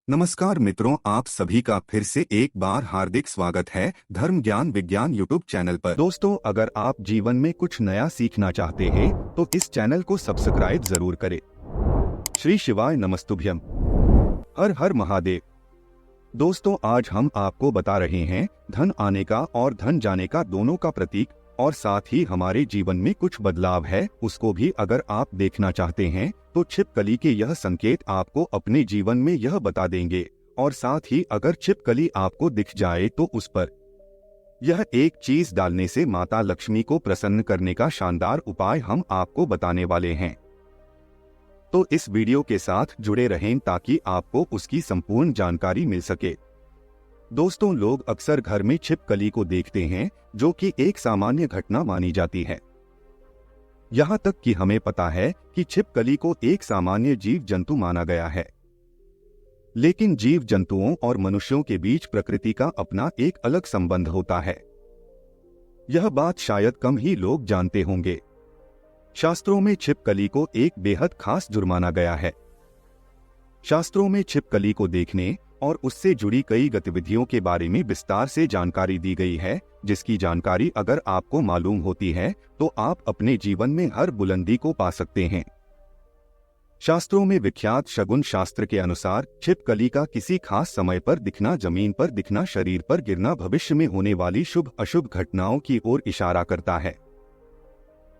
नमस्कार मित्रों, आप सभी का फिर से एक बार हार्दिक स्वागत है धर्म ज्ञान विज्ञान यूट्यूब चैनल पर। दोस्तों, अगर आप जीवन में कुछ नया सीखना चाहते हैं तो इस चैनल को सब्सक्राइब जरूर करें। श्री शिवाय नमस्तुभ्यम। हर हर महादेव। दोस्तों, आज हम आपको बता रहे हैं धन आने का और धन जाने का दोनों का प्रतीक, और साथ ही हमारे जीवन में कुछ बदलाव है उसको भी अगर आप देखना चाहते हैं तो छिपकली के यह संकेत आपको अपने जीवन में यह बता देंगे। और साथ ही अगर छिपकली आपको दिख जाए तो उस पर यह एक चीज डालने से माता लक्ष्मी को प्रसन्न करने का शानदार उपाय हम आपको बताने वाले हैं। तो इस वीडियो के साथ जुड़े रहें ताकि आपको उसकी संपूर्ण जानकारी मिल सके। दोस्तों, लोग अक्सर घर में छिपकली को देखते हैं, जो कि एक सामान्य घटना मानी जाती है। यहाँ तक कि हमें पता है कि छिपकली को एक सामान्य जीव जंतु माना गया है। लेकिन जीव जंतुओं और मनुष्यों के बीच प्रकृति का अपना एक अलग संबंध होता है। यह बात शायद कम ही लोग जानते होंगे। शास्त्रों में छिपकली को एक बेहद खास जुर्म माना गया है। शास्त्रों में छिपकली को देखने और उससे जुड़ी कई गतिविधियों के बारे में विस्तार से जानकारी दी गई है, जिसकी जानकारी अगर आपको मालूम होती है तो आप अपने जीवन में हर बुलंदी को पा सकते हैं। शास्त्रों में विख्यात शगुन शास्त्र के अनुसार छिपकली का किसी खास समय पर दिखना, जमीन पर दिखना, शरीर पर गिरना भविष्य में होने वाली शुभ अशुभ घटनाओं की ओर इशारा करता है।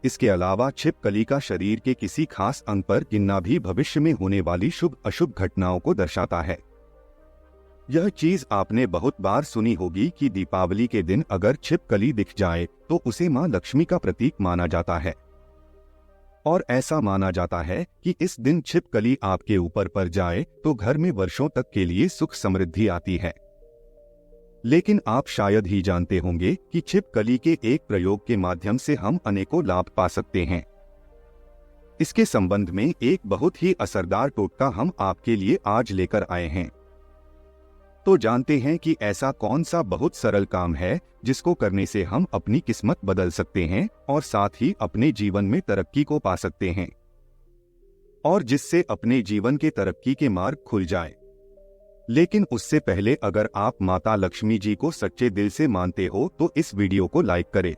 इसके अलावा छिपकली का शरीर के किसी खास अंग पर गिरना भी भविष्य में होने वाली शुभ अशुभ घटनाओं को दर्शाता है। यह चीज आपने बहुत बार सुनी होगी कि दीपावली के दिन अगर छिपकली दिख जाए तो उसे मां लक्ष्मी का प्रतीक माना जाता है। और ऐसा माना जाता है कि इस दिन छिपकली आपके ऊपर पड़ जाए तो घर में वर्षों तक के लिए सुख समृद्धि आती है। लेकिन आप शायद ही जानते होंगे कि छिपकली के एक प्रयोग के माध्यम से हम अनेकों लाभ पा सकते हैं। इसके संबंध में एक बहुत ही असरदार टोटका हम आपके लिए आज लेकर आए हैं। तो जानते हैं कि ऐसा कौन सा बहुत सरल काम है जिसको करने से हम अपनी किस्मत बदल सकते हैं और साथ ही अपने जीवन में तरक्की को पा सकते हैं, और जिससे अपने जीवन के तरक्की के मार्ग खुल जाए। लेकिन उससे पहले अगर आप माता लक्ष्मी जी को सच्चे दिल से मानते हो तो इस वीडियो को लाइक करें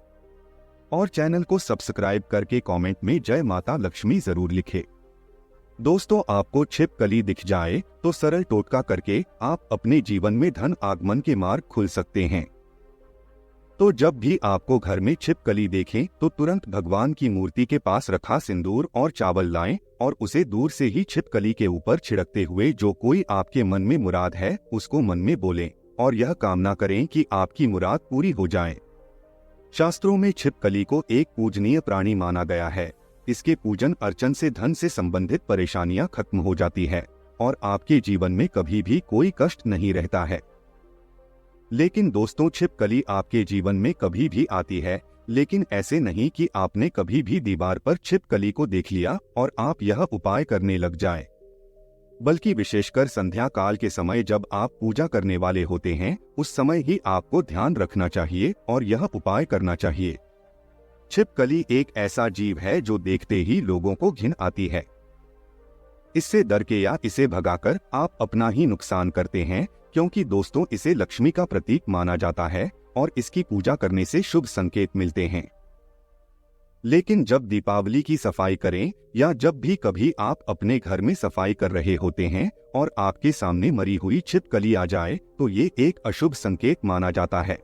और चैनल को सब्सक्राइब करके कमेंट में जय माता लक्ष्मी जरूर लिखें। दोस्तों, आपको छिपकली दिख जाए तो सरल टोटका करके आप अपने जीवन में धन आगमन के मार्ग खुल सकते हैं। तो जब भी आपको घर में छिपकली देखें तो तुरंत भगवान की मूर्ति के पास रखा सिंदूर और चावल लाएं और उसे दूर से ही छिपकली के ऊपर छिड़कते हुए जो कोई आपके मन में मुराद है उसको मन में बोलें और यह कामना करें कि आपकी मुराद पूरी हो जाए। शास्त्रों में छिपकली को एक पूजनीय प्राणी माना गया है। इसके पूजन अर्चन से धन से संबंधित परेशानियां खत्म हो जाती है और आपके जीवन में कभी भी कोई कष्ट नहीं रहता है। लेकिन दोस्तों, छिपकली आपके जीवन में कभी भी आती है, लेकिन ऐसे नहीं कि आपने कभी भी दीवार पर छिपकली को देख लिया और आप यह उपाय करने लग जाए, बल्कि विशेषकर संध्या काल के समय जब आप पूजा करने वाले होते हैं उस समय ही आपको ध्यान रखना चाहिए और यह उपाय करना चाहिए। छिपकली एक ऐसा जीव है जो देखते ही लोगों को घिन आती है। इससे डर के या इसे भगाकर आप अपना ही नुकसान करते हैं, क्योंकि दोस्तों इसे लक्ष्मी का प्रतीक माना जाता है और इसकी पूजा करने से शुभ संकेत मिलते हैं। लेकिन जब दीपावली की सफाई करें या जब भी कभी आप अपने घर में सफाई कर रहे होते हैं और आपके सामने मरी हुई छिपकली आ जाए तो ये एक अशुभ संकेत माना जाता है।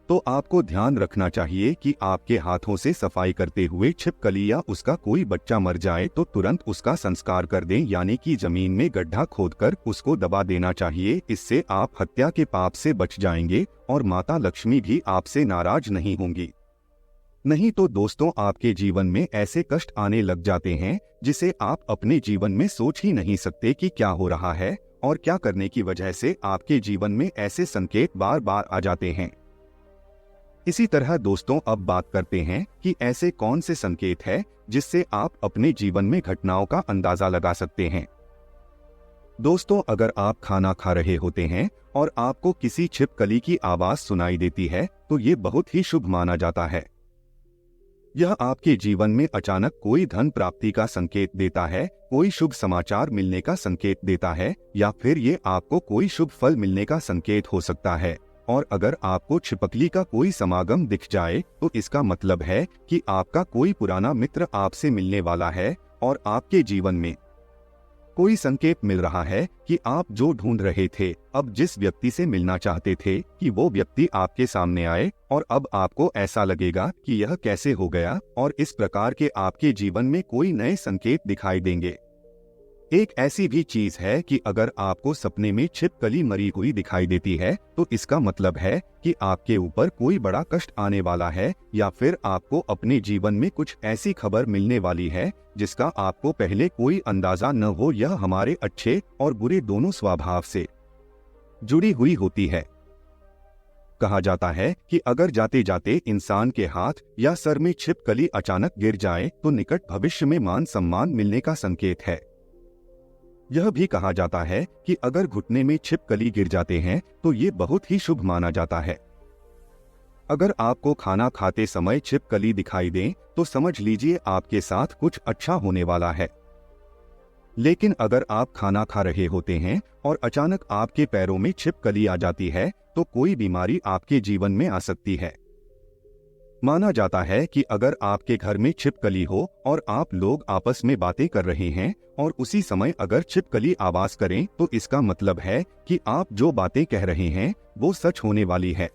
तो आपको ध्यान रखना चाहिए कि आपके हाथों से सफाई करते हुए छिपकली या उसका कोई बच्चा मर जाए तो तुरंत उसका संस्कार कर दें, यानी कि जमीन में गड्ढा खोदकर उसको दबा देना चाहिए। इससे आप हत्या के पाप से बच जाएंगे और माता लक्ष्मी भी आपसे नाराज नहीं होंगी। नहीं तो दोस्तों, आपके जीवन में ऐसे कष्ट आने लग जाते हैं जिसे आप अपने जीवन में सोच ही नहीं सकते कि क्या हो रहा है और क्या करने की वजह से आपके जीवन में ऐसे संकेत बार बार आ जाते हैं। इसी तरह दोस्तों, अब बात करते हैं कि ऐसे कौन से संकेत हैं जिससे आप अपने जीवन में घटनाओं का अंदाजा लगा सकते हैं। दोस्तों, अगर आप खाना खा रहे होते हैं और आपको किसी छिपकली की आवाज सुनाई देती है तो ये बहुत ही शुभ माना जाता है। यह आपके जीवन में अचानक कोई धन प्राप्ति का संकेत देता है, कोई शुभ समाचार मिलने का संकेत देता है, या फिर ये आपको कोई शुभ फल मिलने का संकेत हो सकता है। और अगर आपको छिपकली का कोई समागम दिख जाए तो इसका मतलब है कि आपका कोई पुराना मित्र आपसे मिलने वाला है और आपके जीवन में कोई संकेत मिल रहा है कि आप जो ढूंढ रहे थे, अब जिस व्यक्ति से मिलना चाहते थे, कि वो व्यक्ति आपके सामने आए, और अब आपको ऐसा लगेगा कि यह कैसे हो गया, और इस प्रकार के आपके जीवन में कोई नए संकेत दिखाई देंगे। एक ऐसी भी चीज है कि अगर आपको सपने में छिपकली मरी हुई दिखाई देती है तो इसका मतलब है कि आपके ऊपर कोई बड़ा कष्ट आने वाला है, या फिर आपको अपने जीवन में कुछ ऐसी खबर मिलने वाली है जिसका आपको पहले कोई अंदाजा न हो। यह हमारे अच्छे और बुरे दोनों स्वभाव से जुड़ी हुई होती है। कहा जाता है कि अगर जाते जाते इंसान के हाथ या सर में छिपकली अचानक गिर जाए तो निकट भविष्य में मान सम्मान मिलने का संकेत है। यह भी कहा जाता है कि अगर घुटने में छिपकली गिर जाते हैं तो ये बहुत ही शुभ माना जाता है। अगर आपको खाना खाते समय छिपकली दिखाई दे तो समझ लीजिए आपके साथ कुछ अच्छा होने वाला है। लेकिन अगर आप खाना खा रहे होते हैं और अचानक आपके पैरों में छिपकली आ जाती है तो कोई बीमारी आपके जीवन में आ सकती है। माना जाता है कि अगर आपके घर में छिपकली हो और आप लोग आपस में बातें कर रहे हैं और उसी समय अगर छिपकली आवाज करें तो इसका मतलब है कि आप जो बातें कह रहे हैं वो सच होने वाली है।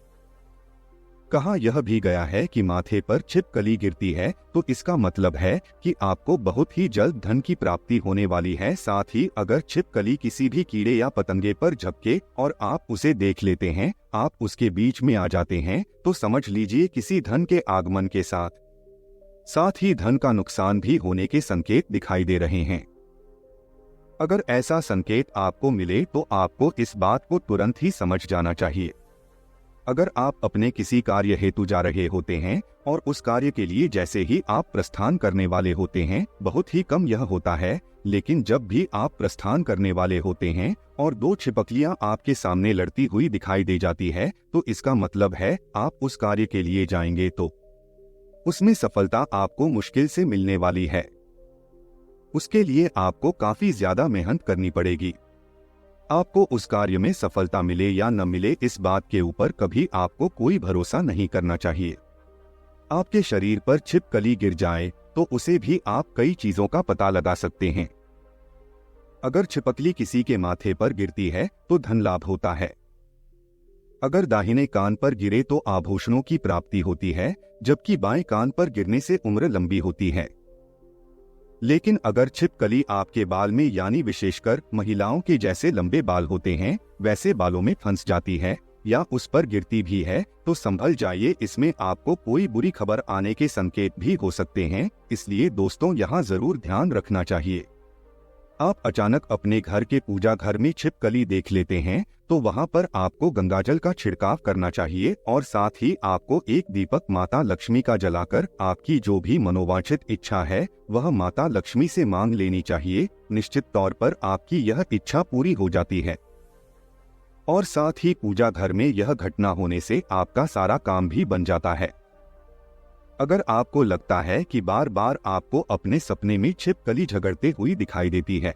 कहा यह भी गया है कि माथे पर छिपकली गिरती है तो इसका मतलब है कि आपको बहुत ही जल्द धन की प्राप्ति होने वाली है। साथ ही अगर छिपकली किसी भी कीड़े या पतंगे पर झपके और आप उसे देख लेते हैं, आप उसके बीच में आ जाते हैं, तो समझ लीजिए किसी धन के आगमन के साथ ही धन का नुकसान भी होने के संकेत दिखाई दे रहे हैं। अगर ऐसा संकेत आपको मिले तो आपको इस बात को तुरंत ही समझ जाना चाहिए। अगर आप अपने किसी कार्य हेतु जा रहे होते हैं और उस कार्य के लिए जैसे ही आप प्रस्थान करने वाले होते हैं, बहुत ही कम यह होता है, लेकिन जब भी आप प्रस्थान करने वाले होते हैं और दो छिपकलियां आपके सामने लड़ती हुई दिखाई दे जाती है तो इसका मतलब है आप उस कार्य के लिए जाएंगे तो उसमें सफलता आपको मुश्किल से मिलने वाली है। उसके लिए आपको काफी ज्यादा मेहनत करनी पड़ेगी। आपको उस कार्य में सफलता मिले या न मिले इस बात के ऊपर कभी आपको कोई भरोसा नहीं करना चाहिए। आपके शरीर पर छिपकली गिर जाए तो उसे भी आप कई चीजों का पता लगा सकते हैं। अगर छिपकली किसी के माथे पर गिरती है तो धन लाभ होता है। अगर दाहिने कान पर गिरे तो आभूषणों की प्राप्ति होती है, जबकि बाएं कान पर गिरने से उम्र लंबी होती है। लेकिन अगर छिपकली आपके बाल में यानी विशेषकर महिलाओं के जैसे लंबे बाल होते हैं वैसे बालों में फंस जाती है या उस पर गिरती भी है तो संभल जाइए, इसमें आपको कोई बुरी खबर आने के संकेत भी हो सकते हैं। इसलिए दोस्तों यहाँ जरूर ध्यान रखना चाहिए। आप अचानक अपने घर के पूजा घर में छिपकली देख लेते हैं तो वहां पर आपको गंगाजल का छिड़काव करना चाहिए और साथ ही आपको एक दीपक माता लक्ष्मी का जलाकर आपकी जो भी मनोवांछित इच्छा है वह माता लक्ष्मी से मांग लेनी चाहिए। निश्चित तौर पर आपकी यह इच्छा पूरी हो जाती है और साथ ही पूजा घर में यह घटना होने से आपका सारा काम भी बन जाता है। अगर आपको लगता है कि बार बार आपको अपने सपने में छिपकली झगड़ते हुई दिखाई देती है,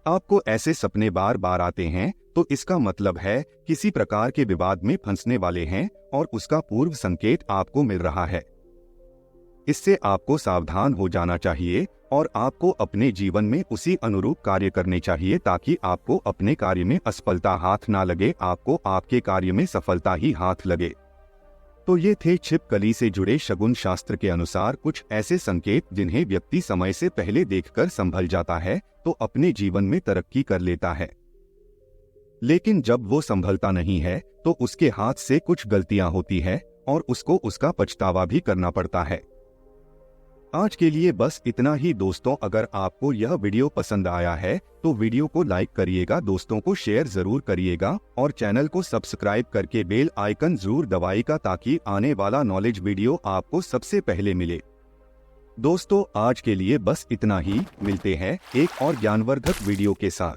आपको ऐसे सपने बार बार आते हैं तो इसका मतलब है किसी प्रकार के विवाद में फंसने वाले हैं और उसका पूर्व संकेत आपको मिल रहा है। इससे आपको सावधान हो जाना चाहिए और आपको अपने जीवन में उसी अनुरूप कार्य करने चाहिए ताकि आपको अपने कार्य में असफलता हाथ ना लगे, आपको आपके कार्य में सफलता ही हाथ लगे। तो ये थे छिपकली से जुड़े शगुन शास्त्र के अनुसार कुछ ऐसे संकेत जिन्हें व्यक्ति समय से पहले देखकर संभल जाता है तो अपने जीवन में तरक्की कर लेता है। लेकिन जब वो संभलता नहीं है तो उसके हाथ से कुछ गलतियां होती है और उसको उसका पछतावा भी करना पड़ता है। आज के लिए बस इतना ही दोस्तों। अगर आपको यह वीडियो पसंद आया है तो वीडियो को लाइक करिएगा, दोस्तों को शेयर जरूर करिएगा और चैनल को सब्सक्राइब करके बेल आइकन जरूर दबाइएगा ताकि आने वाला नॉलेज वीडियो आपको सबसे पहले मिले। दोस्तों आज के लिए बस इतना ही, मिलते हैं एक और ज्ञानवर्धक वीडियो के साथ।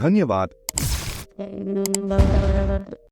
धन्यवाद।